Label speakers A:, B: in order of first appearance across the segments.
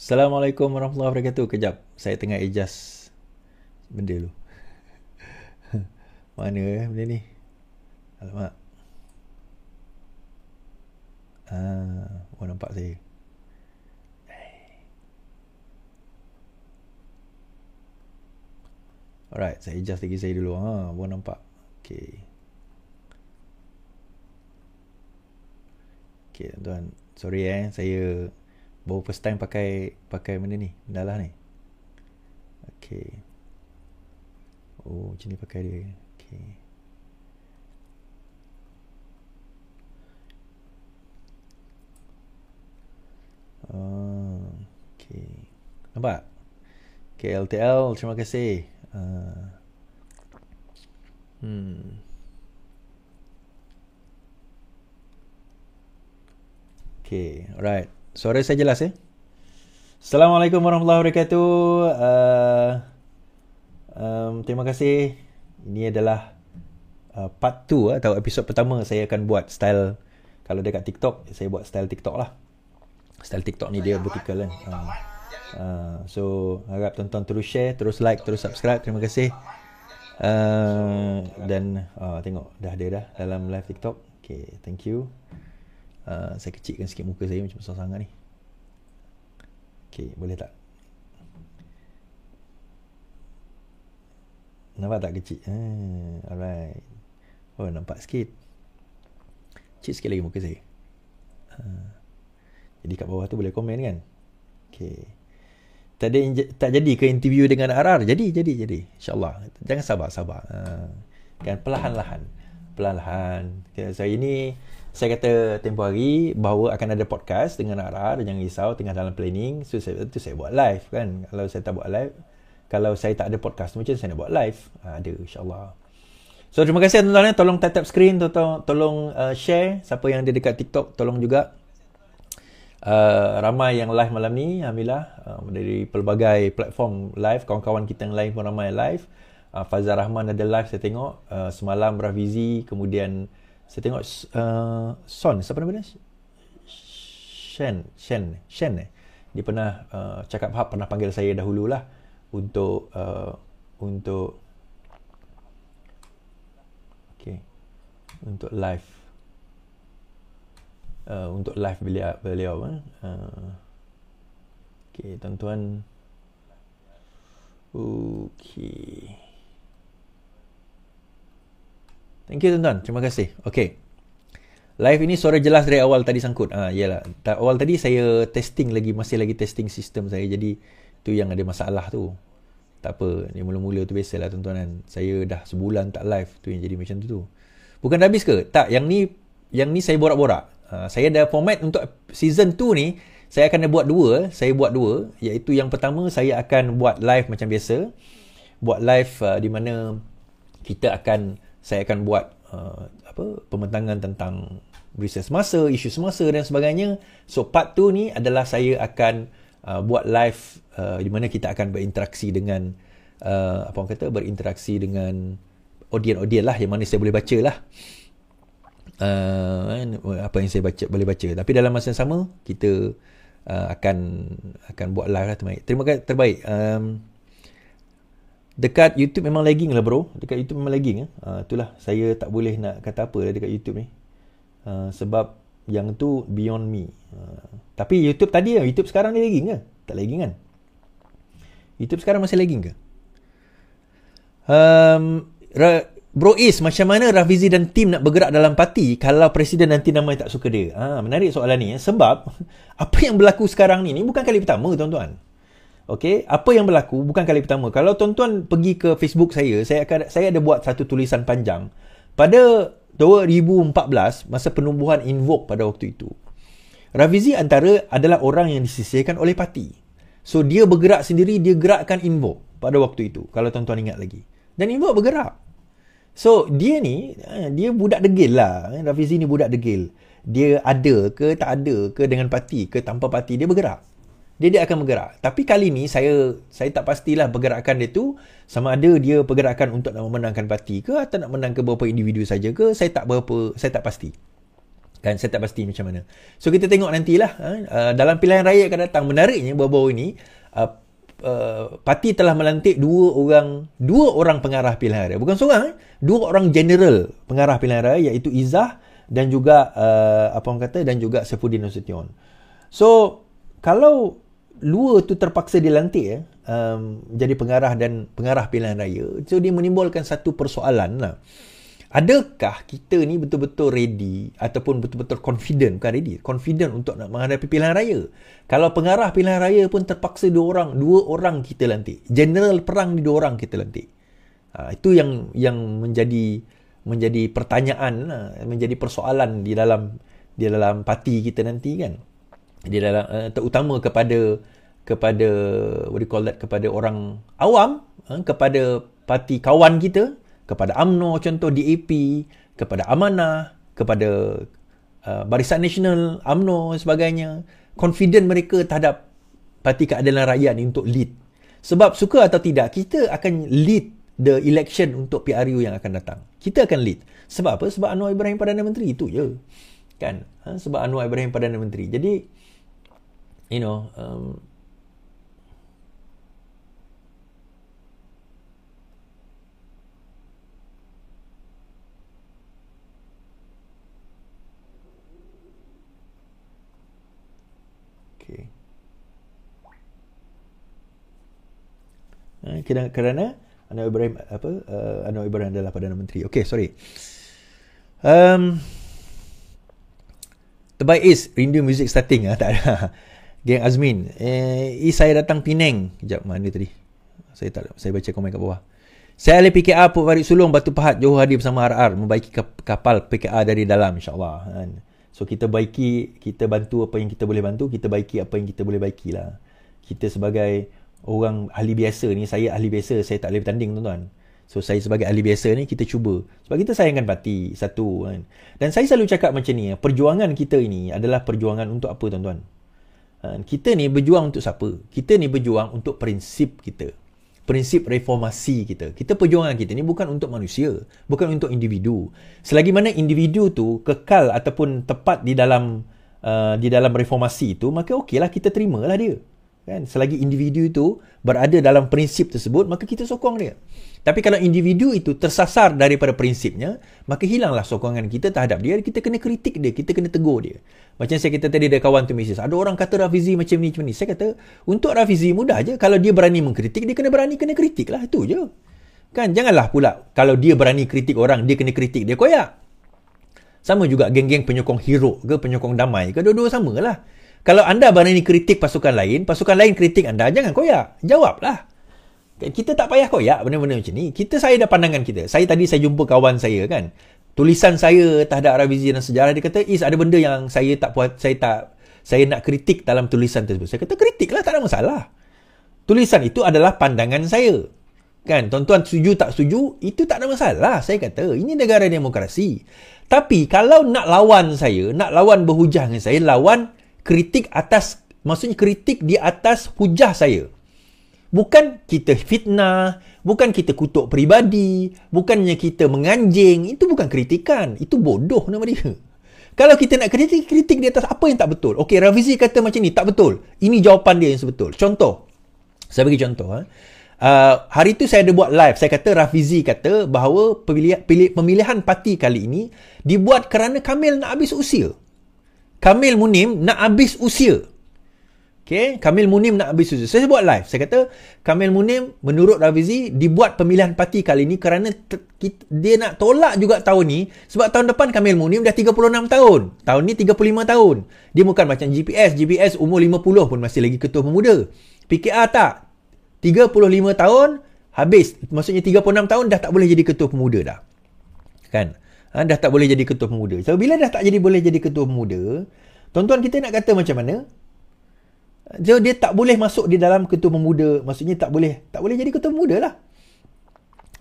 A: Assalamualaikum warahmatullahi wabarakatuh. Kejap, saya tengah adjust benda dulu. Mana benda ni? Alamak. Orang nampak saya. Alright, saya adjust lagi saya dulu. Orang nampak. Okay. Okay, tuan-tuan. Sorry saya baru first time pakai benda ni. Dah lah ni. Okay. Oh, macam ni pakai dia. Okay. Okay. Nampak? Okay, LTL, terima kasih. Okay, alright. Suara saya jelas Assalamualaikum warahmatullahi wabarakatuh. Terima kasih. Ini adalah part 2 atau episod pertama saya akan buat style. Kalau dekat TikTok, saya buat style TikTok lah. Style TikTok ni dia vertical kan. So harap tonton, terus share, terus like, terus subscribe. Terima kasih. Dan tengok dah ada dah dalam live TikTok. Okay, thank you. Saya kecilkan sikit muka saya macam besar sangat ni. Okay, boleh tak? Nampak tak kecil? Alright. Oh, nampak sikit. Kecil sikit lagi muka saya. Jadi kat bawah tu boleh komen kan? Okay. Tak jadi ke interview dengan RR? Jadi. InsyaAllah. Jangan sabar. Kan perlahan-lahan. Okay, so ini saya kata tempoh hari bahawa akan ada podcast dengan RR. Jangan risau, tengah dalam planning. So saya buat live kan. Kalau saya tak buat live, kalau saya tak ada podcast macam saya nak buat live, ada insyaAllah. So terima kasih tuan-tuan. Tolong tap screen, tolong share. Siapa yang ada dekat TikTok, tolong juga. Ramai yang live malam ni, alhamdulillah, dari pelbagai platform live. Kawan-kawan kita yang lain pun ramai live. Fazal Rahman ada live saya tengok. Semalam Rafizi, kemudian saya tengok Son, siapa nama dia? Shen. Dia pernah cakap pernah panggil saya dahululah untuk live. Untuk live beliau. Okay, tuan-tuan. Okay. Thank you tuan-tuan. Terima kasih. Okay. Live ini suara jelas dari awal tadi sangkut. Yalah. Awal tadi saya masih lagi testing sistem saya. Jadi tu yang ada masalah tu. Tak apa. Ni mula-mula tu biasalah tuan-tuan kan. Saya dah sebulan tak live. Tu yang jadi macam tu. Bukan dah habis ke? Tak. Yang ni saya borak-borak. Saya ada format untuk season 2 ni. Saya akan buat dua. Iaitu yang pertama saya akan buat live macam biasa. Buat live di mana saya akan buat pembentangan tentang research semasa, isu semasa dan sebagainya. So part 2 ni adalah saya akan buat live di mana kita akan berinteraksi dengan audien lah, yang mana saya boleh baca lah apa yang saya boleh baca. Tapi dalam masa yang sama kita akan buat live lah terbaik. Dekat YouTube memang lagging lah bro. Dekat YouTube memang lagging. Itulah saya tak boleh nak kata apa lah dekat YouTube ni. Sebab yang tu beyond me. Tapi YouTube sekarang ni lagging ke? Tak lagging kan? YouTube sekarang masih lagging ke? Bro Is, macam mana Rafizi dan tim nak bergerak dalam parti kalau presiden nanti namanya tak suka dia? Menarik soalan ni. Sebab apa yang berlaku sekarang ni bukan kali pertama tuan-tuan. Okay, apa yang berlaku bukan kali pertama. Kalau tuan-tuan pergi ke Facebook saya ada buat satu tulisan panjang pada 2014 masa penubuhan Invoke pada waktu itu. Rafizi adalah orang yang disisihkan oleh parti. So dia bergerak sendiri, dia gerakkan Invoke pada waktu itu. Kalau tuan-tuan ingat lagi. Dan Invoke bergerak. So dia budak degil lah. Rafizi ni budak degil. Dia ada ke tak ada ke dengan parti ke tanpa parti, dia bergerak. Dia akan bergerak. Tapi kali ni saya tak pastilah pergerakan dia tu sama ada dia pergerakan untuk nak memenangkan parti ke atau nak menang ke beberapa individu saja ke, saya tak pasti. Kan saya tak pasti macam mana. So kita tengok nantilah dalam pilihan raya akan datang. Menariknya baru-baru ini parti telah melantik dua orang pengarah pilihan raya. Bukan seorang, dua orang general pengarah pilihan raya, iaitu Izzah dan juga dan juga Saifuddin Nasution. So kalau dua tu terpaksa dilantik jadi pengarah pilihan raya, so dia menimbulkan satu persoalan lah. Adakah kita ni betul-betul ready ataupun betul-betul confident untuk nak menghadapi pilihan raya? Kalau pengarah pilihan raya pun terpaksa dua orang kita lantik. General perang ni dua orang kita lantik. Itu yang menjadi pertanyaan, menjadi persoalan di dalam parti kita nanti kan. Di dalam terutama kepada kepada orang awam, kepada parti kawan kita, kepada UMNO contoh, DAP, kepada Amanah, kepada Barisan Nasional, UMNO dan sebagainya. Confident mereka terhadap Parti Keadilan Rakyat ni untuk lead. Sebab suka atau tidak, kita akan lead the election untuk PRU yang akan datang. Kita akan lead. Sebab apa? Sebab Anwar Ibrahim Perdana Menteri, itu je. Kan? Sebab Anwar Ibrahim Perdana Menteri. Jadi, kerana Anwar Ibrahim Anwar Ibrahim adalah Perdana Menteri. Okey, sorry. Terbaik is rindu music starting tak ada. Geng Azmin. Saya datang Penang. Kejap, mana tadi? Saya baca komen kat bawah. Saya ahli PKR Port Farid Sulong Batu Pahat Johor hadir bersama RR membaiki kapal PKR dari dalam, insya-Allah. So kita bantu apa yang kita boleh bantu, kita baiki apa yang kita boleh baikilah. Kita sebagai orang ahli biasa ni, saya ahli biasa, saya tak boleh bertanding tuan-tuan. So saya sebagai ahli biasa ni, kita cuba. Sebab kita sayangkan parti satu kan. Dan saya selalu cakap macam ni, perjuangan kita ini adalah perjuangan untuk apa tuan-tuan? Kita ni berjuang untuk siapa? Kita ni berjuang untuk prinsip kita. Prinsip reformasi kita. Kita perjuangan kita ni bukan untuk manusia, bukan untuk individu. Selagi mana individu tu kekal ataupun tepat di dalam reformasi itu, maka okeylah, kita terimalah dia. Kan? Selagi individu itu berada dalam prinsip tersebut, maka kita sokong dia. Tapi kalau individu itu tersasar daripada prinsipnya, maka hilanglah sokongan kita terhadap dia. Kita kena kritik dia, kita kena tegur dia. Macam saya kata tadi, ada kawan tu mesej, ada orang kata Rafizi macam ni. Saya kata, untuk Rafizi mudah je. Kalau dia berani mengkritik, dia kena kritik lah. Itu je. Kan? Janganlah pula kalau dia berani kritik orang, dia kena kritik dia koyak. Sama juga geng-geng penyokong hero ke penyokong damai ke, dua-dua sama lah. Kalau anda berani kritik pasukan lain kritik anda, jangan koyak. Jawablah. Kita tak payah koyak benda-benda macam ni. Saya ada pandangan kita. Saya jumpa kawan saya kan. Tulisan saya terhadap Rafizi dan sejarah, dia kata, ada benda yang saya nak kritik dalam tulisan tersebut. Saya kata, kritiklah, tak ada masalah. Tulisan itu adalah pandangan saya. Kan, tuan-tuan setuju tak setuju, itu tak ada masalah. Saya kata, ini negara demokrasi. Tapi kalau nak lawan saya, nak lawan berhujah dengan saya, lawan kritik maksudnya kritik di atas hujah saya. Bukan kita fitnah, bukan kita kutuk peribadi, bukannya kita menganjing. Itu bukan kritikan, itu bodoh nama dia. Kalau kita nak kritik di atas apa yang tak betul. Okey, Rafizi kata macam ni, tak betul. Ini jawapan dia yang sebetul. Contoh, saya bagi contoh. Hari tu saya ada buat live. Saya kata Rafizi kata bahawa pemilihan parti kali ini dibuat kerana Kamil nak habis usia. Kamil Munim nak habis usia. Okay? Kamil Munim nak habis usia. Saya buat live. Saya kata, Kamil Munim menurut Rafizi dibuat pemilihan parti kali ni kerana dia nak tolak juga tahun ni. Sebab tahun depan Kamil Munim dah 36 tahun. Tahun ni 35 tahun. Dia bukan macam GPS umur 50 pun masih lagi ketua pemuda. PKR tak. 35 tahun habis. Maksudnya 36 tahun dah tak boleh jadi ketua pemuda dah. Kan? Dah tak boleh jadi ketua pemuda. So, bila dah tak boleh jadi ketua pemuda, tuan-tuan, kita nak kata macam mana? So, dia tak boleh masuk di dalam ketua pemuda. Maksudnya tak boleh jadi ketua pemuda lah.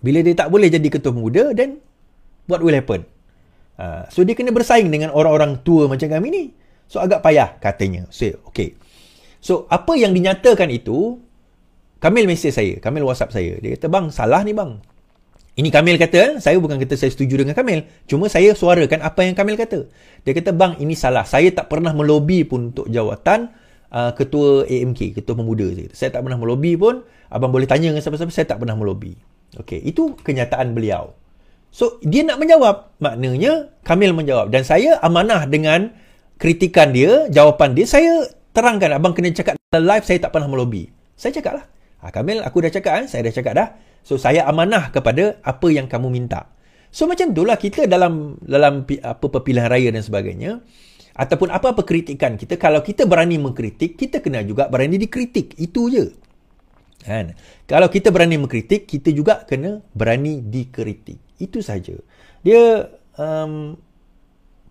A: Bila dia tak boleh jadi ketua pemuda, then what will happen? So, dia kena bersaing dengan orang-orang tua macam kami ni. So, agak payah katanya. Okay. So, apa yang dinyatakan itu, Kamil mesej saya, Kamil WhatsApp saya. Dia kata, bang, salah ni bang. Ini Kamil kata, saya bukan kata saya setuju dengan Kamil. Cuma saya suarakan apa yang Kamil kata. Dia kata, bang, ini salah. Saya tak pernah melobi pun untuk jawatan ketua AMK, ketua pemuda. Saya tak pernah melobi pun. Abang boleh tanya dengan siapa-siapa, saya tak pernah melobi. Okey, itu kenyataan beliau. So, dia nak menjawab. Maknanya, Kamil menjawab. Dan saya amanah dengan kritikan dia, jawapan dia. Saya terangkan, abang kena cakap dalam live, saya tak pernah melobi. Saya cakap lah. Kamil, aku dah cakap, saya dah cakap dah. So, saya amanah kepada apa yang kamu minta. So, macam itulah kita dalam pilihan raya dan sebagainya. Ataupun apa-apa kritikan kita. Kalau kita berani mengkritik, kita kena juga berani dikritik. Itu je. Kan? Kalau kita berani mengkritik, kita juga kena berani dikritik. Itu saja. Dia,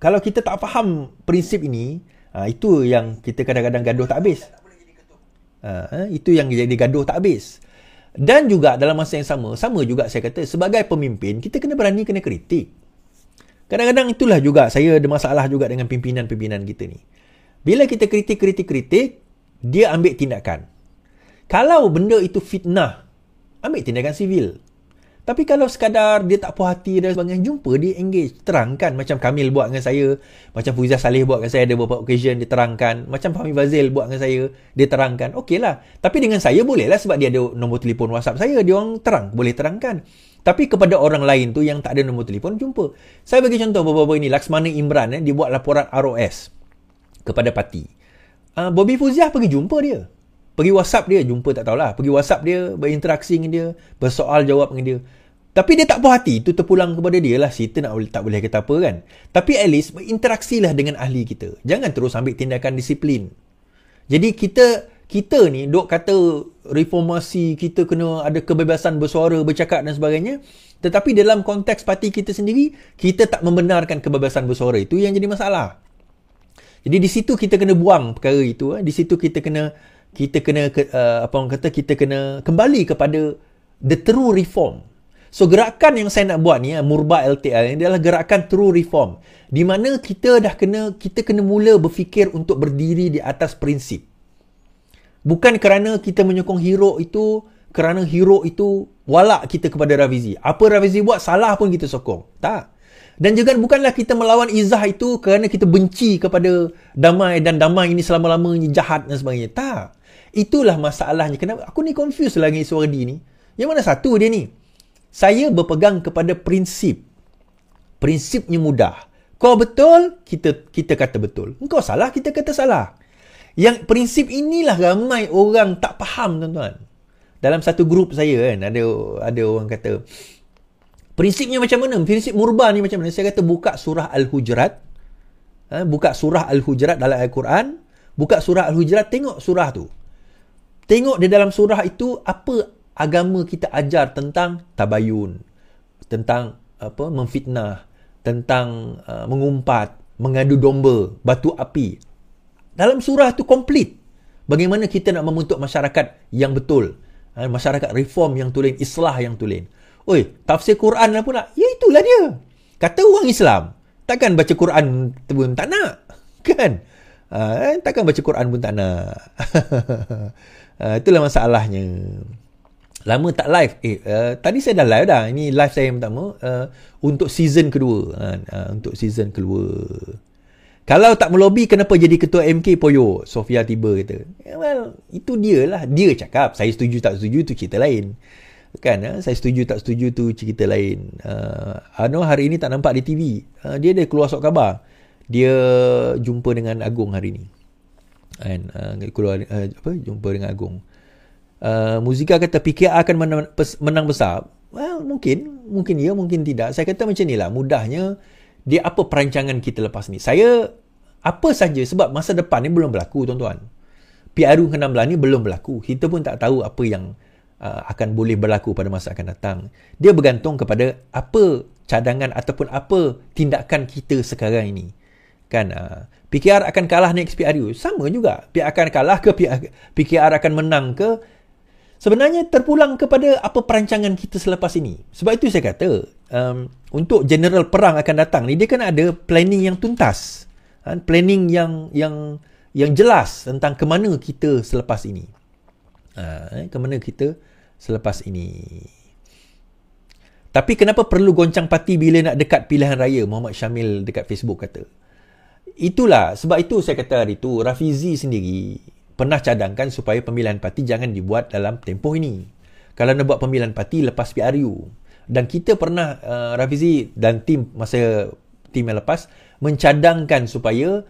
A: kalau kita tak faham prinsip ini, itu yang kita kadang-kadang gaduh tak habis. Itu yang jadi gaduh tak habis. Dan juga dalam masa yang sama juga saya kata, sebagai pemimpin, kita kena berani kena kritik. Kadang-kadang itulah juga, saya ada masalah juga dengan pimpinan-pimpinan kita ni. Bila kita kritik, dia ambil tindakan. Kalau benda itu fitnah, ambil tindakan sivil. Tapi kalau sekadar dia tak puas hati dan sebagainya, jumpa dia engage, terangkan. Macam Kamil buat dengan saya, macam Fuizah Saleh buat dengan saya, ada beberapa occasion dia terangkan. Macam Fahmi Fazil buat dengan saya, dia terangkan. Okey lah. Tapi dengan saya boleh lah sebab dia ada nombor telefon WhatsApp saya, dia orang terang, boleh terangkan. Tapi kepada orang lain tu yang tak ada nombor telefon, jumpa. Saya bagi contoh beberapa ini, Laksmana Imran, dia buat laporan ROS kepada parti. Bobby Fuziah pergi jumpa dia. Pergi WhatsApp dia, jumpa tak tahulah. Pergi WhatsApp dia, berinteraksi dengan dia, bersoal jawab dengan dia. Tapi dia tak puas hati, itu terpulang kepada dia lah. Kita tak boleh kata apa kan. Tapi at least berinteraksilah dengan ahli kita. Jangan terus ambil tindakan disiplin. Jadi kita ni duk kata reformasi, kita kena ada kebebasan bersuara, bercakap dan sebagainya. Tetapi dalam konteks parti kita sendiri, kita tak membenarkan kebebasan bersuara. Itu yang jadi masalah. Jadi di situ kita kena buang perkara itu. Di situ kita kena kembali kepada the true reform. So gerakan yang saya nak buat ni, Murba LTL, ini adalah gerakan true reform. Di mana kita kena mula berfikir untuk berdiri di atas prinsip. Bukan kerana kita menyokong hero itu, kerana hero itu walak kita kepada Rafizi. Apa Rafizi buat salah pun kita sokong. Tak. Dan juga bukanlah kita melawan Izzah itu kerana kita benci kepada Damai dan Damai ini selama-lamanya jahat dan sebagainya. Tak. Itulah masalahnya. Kenapa aku ni confused lagi suara D ni. Yang mana satu dia ni? Saya berpegang kepada prinsip. Prinsipnya mudah. Kau betul, kita kata betul. Engkau salah, kita kata salah. Yang prinsip inilah ramai orang tak faham, tuan-tuan. Dalam satu grup saya kan, ada orang kata, prinsipnya macam mana? Prinsip Murba ni macam mana? Saya kata buka surah Al-Hujurat. Buka surah Al-Hujurat dalam Al-Quran. Buka surah Al-Hujurat, tengok surah tu. Tengok di dalam surah itu apa agama kita ajar tentang tabayun, tentang memfitnah, tentang mengumpat, mengadu domba, batu api. Dalam surah tu komplit. Bagaimana kita nak membentuk masyarakat yang betul. Masyarakat reform yang tulen, islah yang tulen. Oi, tafsir Quran lah pula. Ya itulah dia. Kata orang Islam, takkan baca Quran pun tak nak. Kan? Takkan baca Quran pun tak nak. Itulah masalahnya. Lama tak live. Tadi saya dah live dah. Ini live saya yang pertama. Untuk season kedua. Untuk season kedua. Kalau tak melobi, kenapa jadi ketua MK Poyo? Sofia tiba kata. Well, itu dia lah. Dia cakap. Saya setuju tak setuju, tu cerita lain. Kan? Saya setuju tak setuju, tu cerita lain. Hari ini tak nampak di TV. Dia ada keluar surat khabar. Dia jumpa dengan Agong hari ni. Jumpa dengan Agong. Muzika kata PKR akan menang besar. Well, mungkin ya, mungkin tidak. Saya kata macam ni lah, mudahnya dia apa perancangan kita lepas ni. Saya apa saja, sebab masa depan ni belum berlaku, tuan-tuan. PRU ke-16 ni belum berlaku. Kita pun tak tahu apa yang akan boleh berlaku pada masa akan datang. Dia bergantung kepada apa cadangan ataupun apa tindakan kita sekarang ini. Kan? PKR akan kalah next PRU. Sama juga. PKR akan kalah ke PKR akan menang ke? Sebenarnya terpulang kepada apa perancangan kita selepas ini. Sebab itu saya kata, untuk general perang akan datang ni, dia kan ada planning yang tuntas. Planning yang jelas tentang ke mana kita selepas ini. Ke mana kita selepas ini. Tapi kenapa perlu goncang parti bila nak dekat pilihan raya? Muhammad Syamil dekat Facebook kata. Itulah, sebab itu saya kata hari tu, Rafizi sendiri pernah cadangkan supaya pemilihan parti jangan dibuat dalam tempoh ini. Kalau nak buat pemilihan parti, lepas PRU. Dan kita pernah, Rafizi dan tim masa tim yang lepas, mencadangkan supaya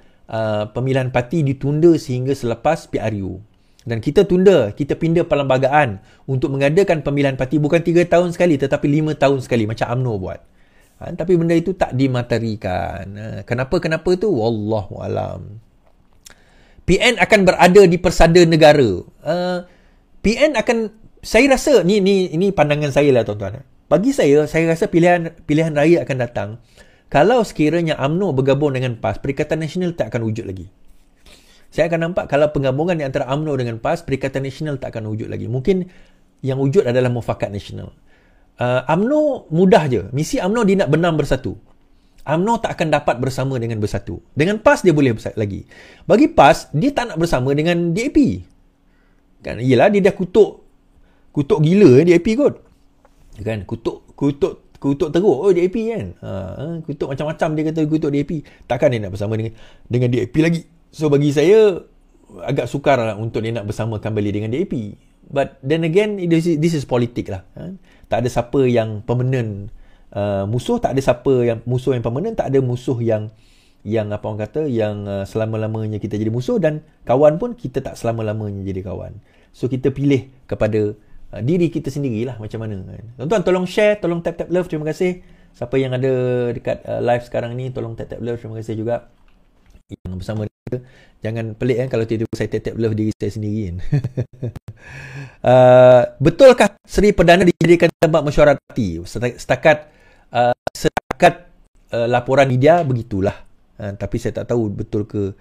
A: pemilihan parti ditunda sehingga selepas PRU. Dan kita tunda, kita pindah perlembagaan untuk mengadakan pemilihan parti bukan 3 tahun sekali tetapi 5 tahun sekali macam UMNO buat. Tapi benda itu tak dimaterikan. Kenapa tu? Wallahualam. PN akan berada di persada negara. PN akan, saya rasa ini pandangan saya lah tuan-tuan. Bagi saya rasa pilihan raya akan datang kalau sekiranya UMNO bergabung dengan PAS, Perikatan Nasional tak akan wujud lagi. Saya akan nampak kalau penggabungan di antara UMNO dengan PAS, Perikatan Nasional tak akan wujud lagi. Mungkin yang wujud adalah Mufakat Nasional. UMNO mudah je. Misi UMNO dia nak benam bersatu. UMNO tak akan dapat bersama dengan bersatu. Dengan PAS dia boleh bersatu lagi. Bagi PAS, dia tak nak bersama dengan DAP. Kan? Yelah, dia dah kutuk gila DAP kot. Kan? Kutuk teruk DAP kan. Kutuk macam-macam dia kata kutuk DAP. Takkan dia nak bersama dengan DAP lagi. So bagi saya agak sukar lah untuk dia nak bersama kembali dengan DAP. But then again, this is politik lah. Tak ada siapa yang permanent musuh, tak ada siapa yang musuh yang permanent, tak ada musuh yang apa orang kata, yang selama-lamanya kita jadi musuh, dan kawan pun kita tak selama-lamanya jadi kawan. So kita pilih kepada diri kita sendirilah macam mana. Tuan-tuan tolong share, tolong tap love, terima kasih. Siapa yang ada dekat live sekarang ni, tolong tap love, terima kasih juga. Yang bersama dia, jangan pelik kan kalau tiba-tiba saya tap love diri saya sendiri kan. Betulkah Seri Perdana dijadikan tempat mesyuarat parti? Setakat laporan media begitulah. Tapi saya tak tahu betul ke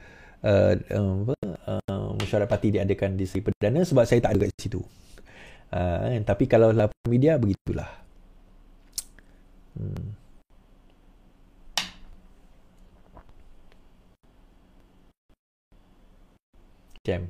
A: mesyuarat parti diadakan di Seri Perdana, sebab saya tak ada kat situ. Tapi kalau laporan media begitulah. Jam.